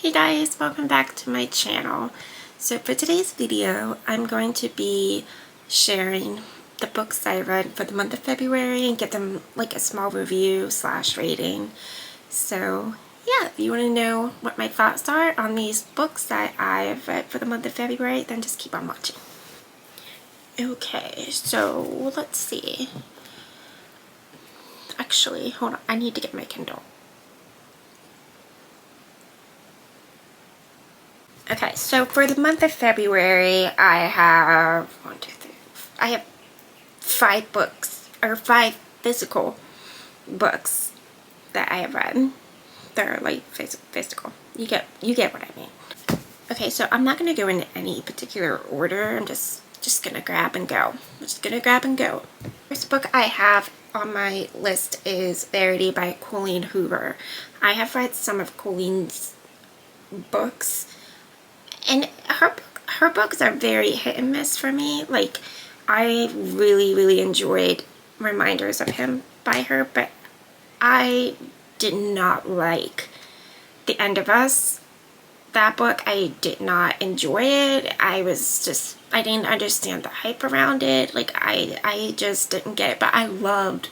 Hey guys, welcome back to my channel. So for today's video, I'm going to be sharing the books I read for the month of February and get them like a small review / rating. So yeah, if you want to know what my thoughts are on these books that I've read for the month of February, then just keep on watching. Okay, so let's see. Actually, hold on, I need to get my Kindle. Okay, so for the month of February, I have I have 5 books, or 5 physical books that I have read. They're like physical. You get what I mean. Okay, so I'm not gonna go in any particular order. I'm just gonna grab and go. First book I have on my list is Verity by Colleen Hoover. I have read some of Colleen's books. And her books are very hit and miss for me. Like, I really enjoyed Reminders of Him by her, but I did not like The End of Us. That book, I did not enjoy it. I didn't understand the hype around it. Like, I just didn't get it, but I loved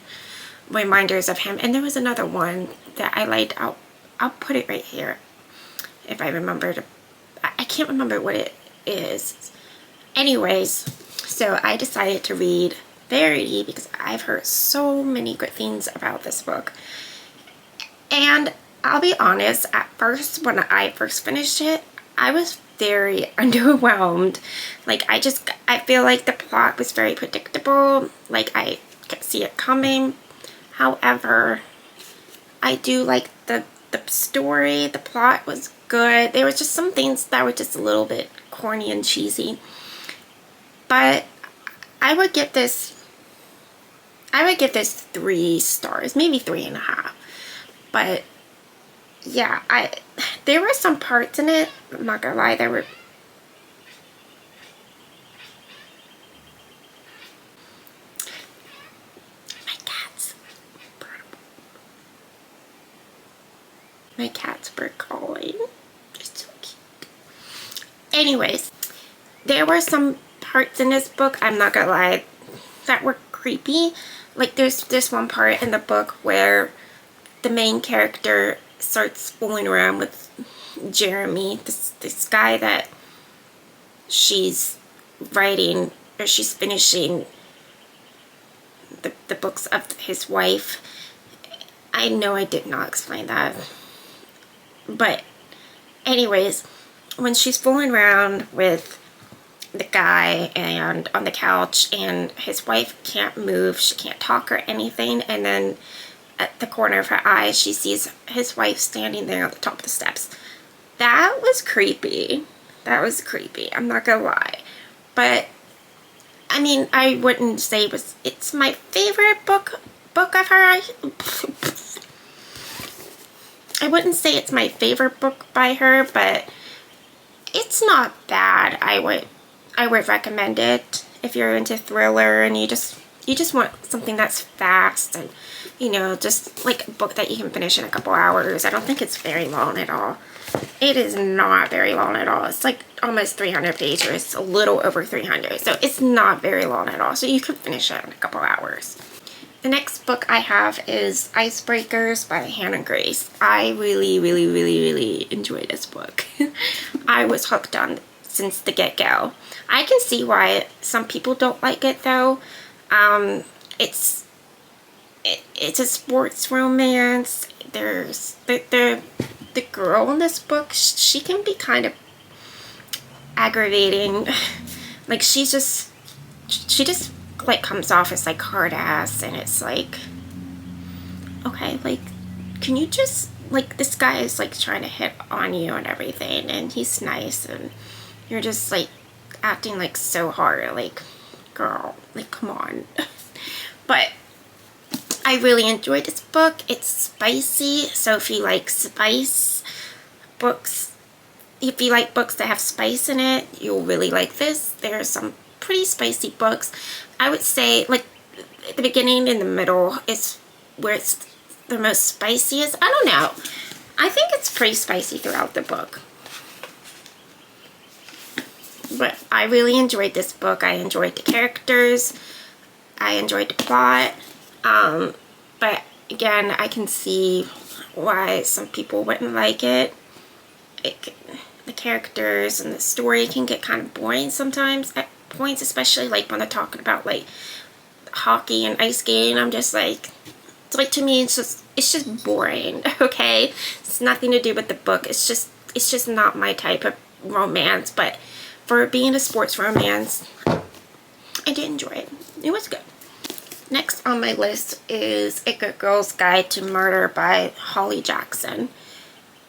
Reminders of Him. And there was another one that I liked. I'll put it right here if I remember to. I can't remember what it is. Anyways, so I decided to read Verity because I've heard so many good things about this book. And I'll be honest, at first, when I first finished it, I was very underwhelmed. Like, I feel like the plot was very predictable. Like, I could see it coming. However, I do like the story. The plot was good. There was just some things that were just a little bit corny and cheesy. But I would give this 3 stars, maybe 3.5. But yeah, there were some parts in it, I'm not gonna lie, my cats were calling. They're so cute. Anyways, there were some parts in this book, I'm not gonna lie, that were creepy. Like, there's this one part in the book where the main character starts fooling around with Jeremy, this guy that she's writing, or she's finishing the books of his wife. I know I did not explain that. But anyways, when she's fooling around with the guy and on the couch and his wife can't move, she can't talk or anything, and then at the corner of her eye she sees his wife standing there on the top of the steps. That was creepy. I'm not gonna lie. But I mean, I wouldn't say it's my favorite book of her. I wouldn't say it's my favorite book by her, but it's not bad. I would recommend it if you're into thriller and you just want something that's fast and, you know, just like a book that you can finish in a couple hours. I don't think it's very long at all. It is not very long at all. It's like almost 300 pages. It's a little over 300. So it's not very long at all. So you can finish it in a couple hours. The next book I have is Icebreakers by Hannah Grace. I really enjoyed this book. I was hooked on since the get-go. I can see why some people don't like it though. It's a sports romance. There's the girl in this book, she can be kind of aggravating. Like, she just like comes off as like hard ass, and it's like, okay, like, can you just, like, this guy is like trying to hit on you and everything, and he's nice, and you're just like acting like so hard. Like, girl, like, come on. But I really enjoyed this book. It's spicy, so if you like spice books, if you like books that have spice in it, you'll really like this. There are some pretty spicy books. I would say, like, the beginning and the middle is where it's the most spiciest. I don't know. I think it's pretty spicy throughout the book. But I really enjoyed this book. I enjoyed the characters. I enjoyed the plot. But again, I can see why some people wouldn't like it. The characters and the story can get kind of boring sometimes at points, especially like when they're talking about like hockey and ice skating. I'm just like, it's like, to me, it's just boring. Okay, it's nothing to do with the book. It's just not my type of romance. But for being a sports romance, I did enjoy it. It was good. Next on my list is A Good Girl's Guide to Murder by Holly Jackson.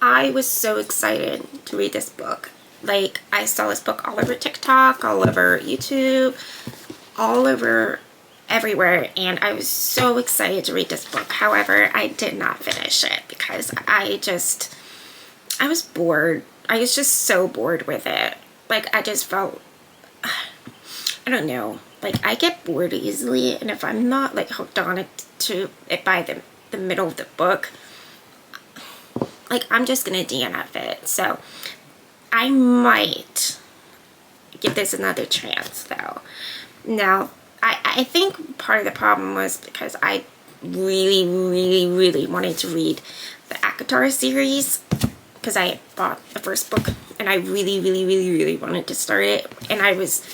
I was so excited to read this book. Like, I saw this book all over TikTok, all over YouTube, all over everywhere, and I was so excited to read this book. However, I did not finish it because I was bored. I was just so bored with it. Like, I just felt, I don't know, like, I get bored easily, and if I'm not like hooked on it to it by the middle of the book, like, I'm just gonna DNF it. So I might give this another chance though. Now, I think part of the problem was because I really, really, really wanted to read the ACOTAR series, because I bought the first book and I really, really, really, really wanted to start it. And I was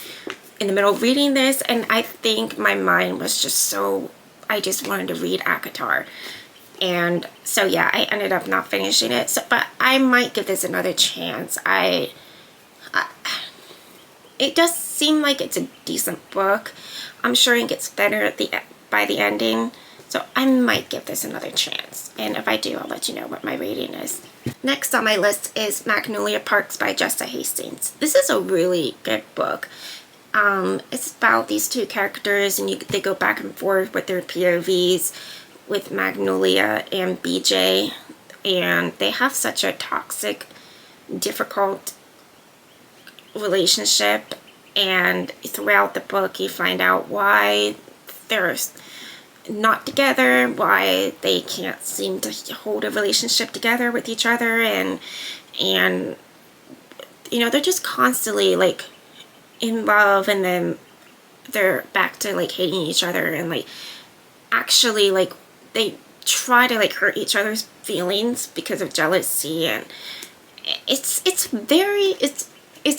in the middle of reading this, and I think my mind was just so, I just wanted to read ACOTAR. And so yeah, I ended up not finishing it. So, but I might give this another chance. It does seem like it's a decent book. I'm sure it gets better by the ending. So I might give this another chance. And if I do, I'll let you know what my rating is. Next on my list is Magnolia Parks by Jessa Hastings. This is a really good book. It's about these two characters, and they go back and forth with their POVs with Magnolia and BJ. And they have such a toxic, difficult relationship, and throughout the book you find out why they're not together, why they can't seem to hold a relationship together with each other, and you know, they're just constantly like in love, and then they're back to like hating each other, and like actually like they try to like hurt each other's feelings because of jealousy. And it's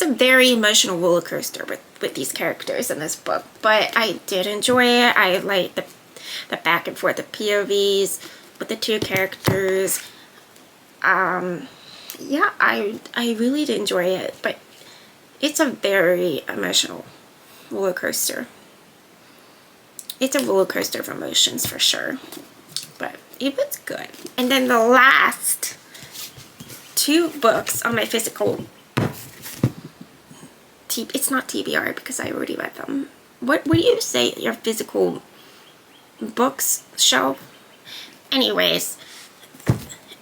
a very emotional roller coaster with these characters in this book. But I did enjoy it. I like the back and forth, the POVs with the two characters. Yeah, I really did enjoy it, but it's a very emotional roller coaster. It's a roller coaster of emotions for sure, but it was good. And then the last two books on my physical, it's not TBR because I already read them. What do you say, your physical books shelf? Anyways,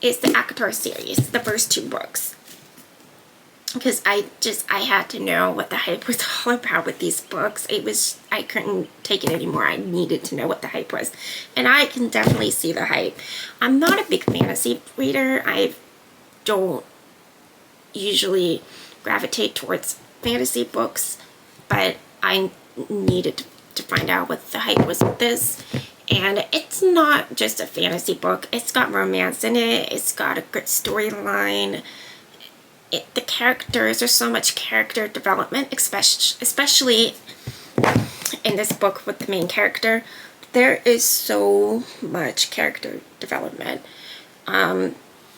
it's the ACOTAR series, the first two books. Because I had to know what the hype was all about with these books. I couldn't take it anymore. I needed to know what the hype was. And I can definitely see the hype. I'm not a big fantasy reader. I don't usually gravitate towards fantasy books, but I needed to find out what the hype was with this. And it's not just a fantasy book. It's got romance in it. It's got a good storyline. The characters, there's so much character development, especially in this book with the main character. There is so much character development. And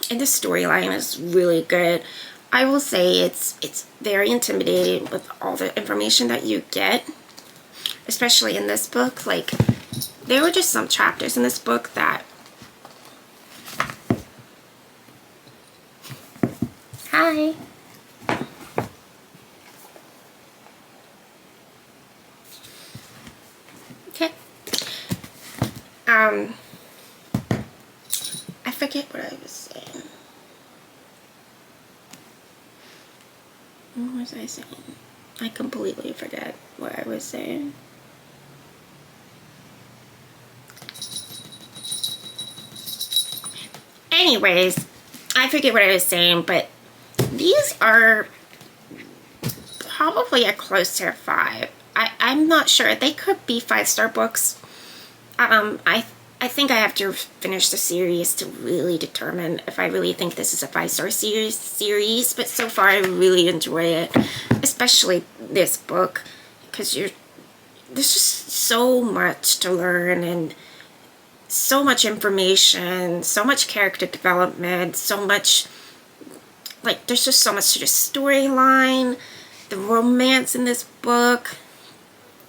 the storyline is really good. I will say it's very intimidating with all the information that you get, especially in this book. Like, there were just some chapters in this book that, hi. Okay. I forget what I was saying. What was I saying? I completely forget what I was saying. Anyways, I forget what I was saying, but these are probably a close to 5. I'm not sure. They could be 5-star books. I think I have to finish the series to really determine if I really think this is a 5-star series. But so far, I really enjoy it, especially this book, because there's just so much to learn and so much information, so much character development, so much, like, there's just so much to the storyline, the romance in this book.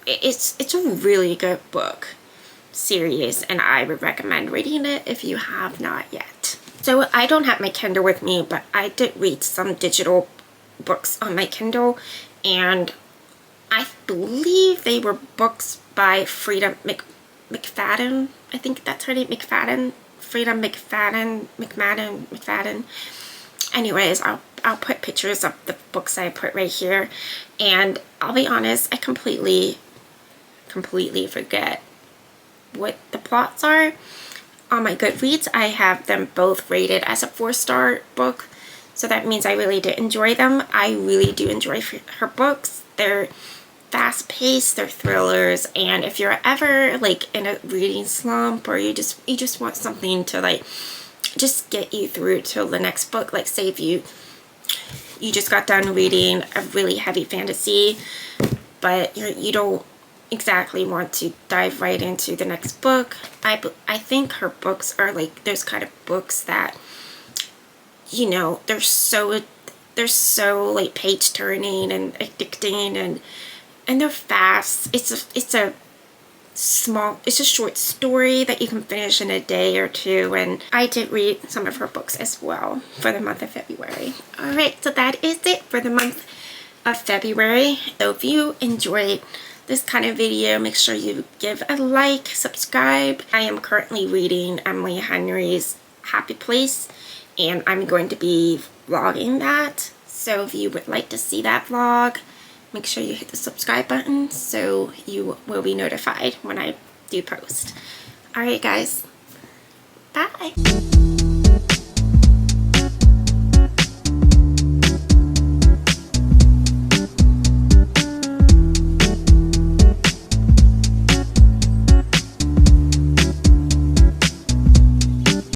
It's a really good book series, and I would recommend reading it if you have not yet. So I don't have my Kindle with me, but I did read some digital books on my Kindle, and I believe they were books by Freida McFadden. I think that's her name, McFadden. Freida McFadden. Anyways, I'll put pictures of the books I put right here, and I'll be honest, I completely forget what the plots are. On my Goodreads, I have them both rated as a 4-star book, so that means I really did enjoy them. I really do enjoy her books. They're fast-paced, they're thrillers, and if you're ever like in a reading slump, or you just want something to like just get you through till the next book, like say if you just got done reading a really heavy fantasy, but you don't exactly want to dive right into the next book, I think her books are like those kind of books that, you know, they're so like page turning and addicting, and they're fast. It's a short story that you can finish in a day or two, and I did read some of her books as well for the month of February. Alright, so that is it for the month of February. So if you enjoyed this kind of video, make sure you give a like, subscribe. I am currently reading Emily Henry's Happy Place, and I'm going to be vlogging that. So if you would like to see that vlog, make sure you hit the subscribe button so you will be notified when I do post. Alright guys, bye!